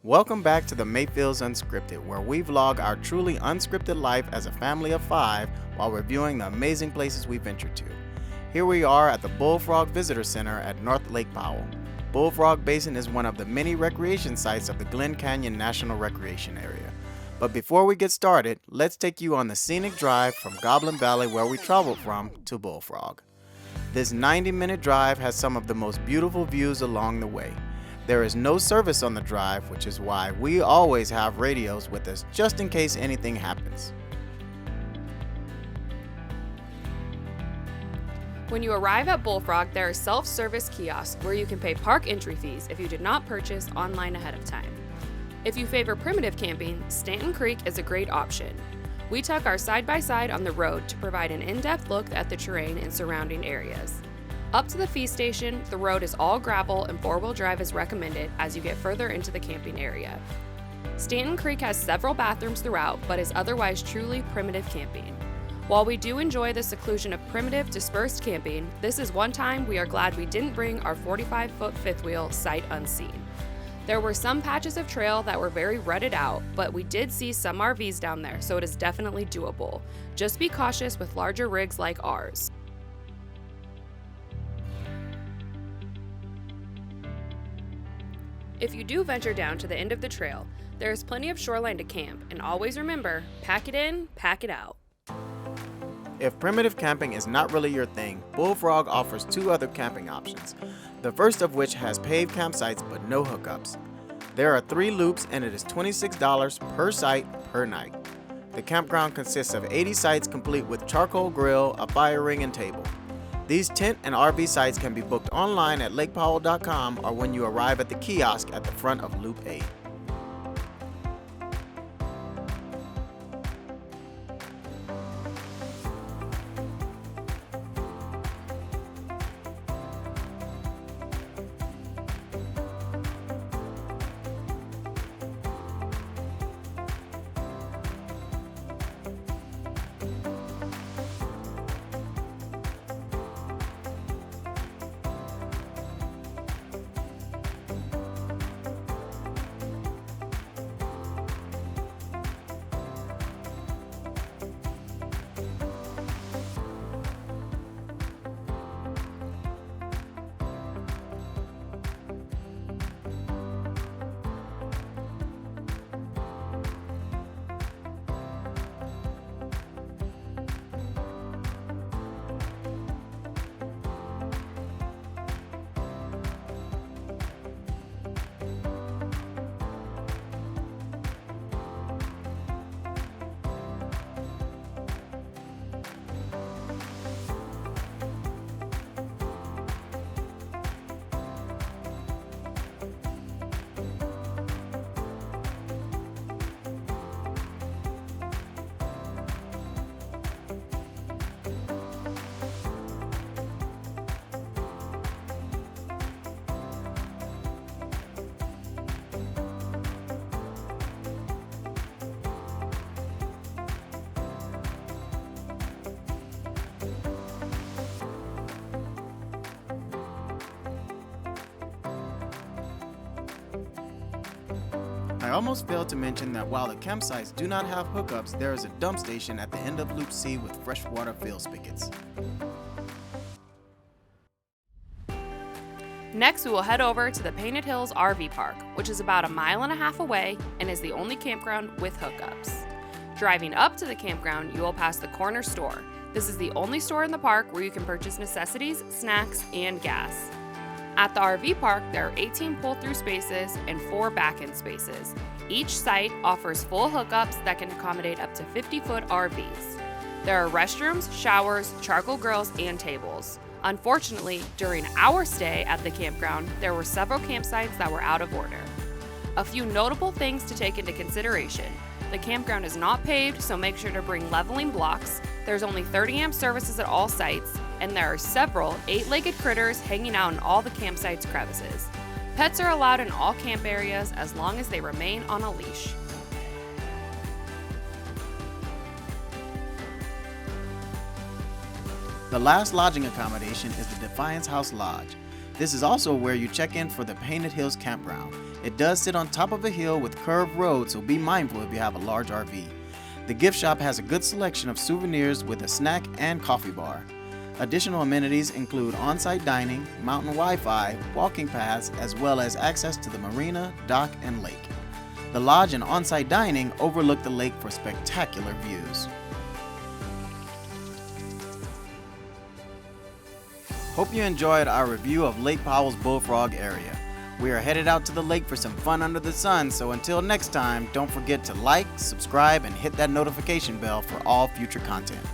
Welcome back to the Mayfields Unscripted, where we vlog our truly unscripted life as a family of 5 while reviewing the amazing places we ventured to. Here we are at the Bullfrog Visitor Center at North Lake Powell. Bullfrog Basin is one of the many recreation sites of the Glen Canyon National Recreation Area. But before we get started, let's take you on the scenic drive from Goblin Valley, where we traveled from, to Bullfrog. This 90-minute drive has some of the most beautiful views along the way. There is no service on the drive, which is why we always have radios with us just in case anything happens. When you arrive at Bullfrog, there are self-service kiosks where you can pay park entry fees if you did not purchase online ahead of time. If you favor primitive camping, Stanton Creek is a great option. We took our side-by-side on the road to provide an in-depth look at the terrain and surrounding areas. Up to the fee station, the road is all gravel and four-wheel drive is recommended as you get further into the camping area. Stanton Creek has several bathrooms throughout, but is otherwise truly primitive camping. While we do enjoy the seclusion of primitive, dispersed camping, this is one time we are glad we didn't bring our 45-foot fifth wheel sight unseen. There were some patches of trail that were very rutted out, but we did see some RVs down there, so it is definitely doable. Just be cautious with larger rigs like ours. If you do venture down to the end of the trail, there is plenty of shoreline to camp, and always remember, pack it in, pack it out. If primitive camping is not really your thing, Bullfrog offers 2 other camping options, the first of which has paved campsites but no hookups. There are 3 loops and it is $26 per site per night. The campground consists of 80 sites complete with charcoal grill, a fire ring, and table. These tent and RV sites can be booked online at lakepowell.com or when you arrive at the kiosk at the front of Loop 8. I almost failed to mention that while the campsites do not have hookups, there is a dump station at the end of Loop C with freshwater fill spigots. Next, we will head over to the Painted Hills RV Park, which is about 1.5 miles away and is the only campground with hookups. Driving up to the campground, you will pass the corner store. This is the only store in the park where you can purchase necessities, snacks, and gas. At the RV park, there are 18 pull-through spaces and 4 back-end spaces. Each site offers full hookups that can accommodate up to 50-foot RVs. There are restrooms, showers, charcoal grills, and tables. Unfortunately, during our stay at the campground, there were several campsites that were out of order. A few notable things to take into consideration. The campground is not paved, so make sure to bring leveling blocks. There's only 30 amp services at all sites, and there are several 8-legged critters hanging out in all the campsite's crevices. Pets are allowed in all camp areas as long as they remain on a leash. The last lodging accommodation is the Defiance House Lodge. This is also where you check in for the Painted Hills Campground. It does sit on top of a hill with curved roads, so be mindful if you have a large RV. The gift shop has a good selection of souvenirs with a snack and coffee bar. Additional amenities include on-site dining, mountain Wi-Fi, walking paths, as well as access to the marina, dock, and lake. The lodge and on-site dining overlook the lake for spectacular views. Hope you enjoyed our review of Lake Powell's Bullfrog area. We are headed out to the lake for some fun under the sun, so until next time, don't forget to like, subscribe, and hit that notification bell for all future content.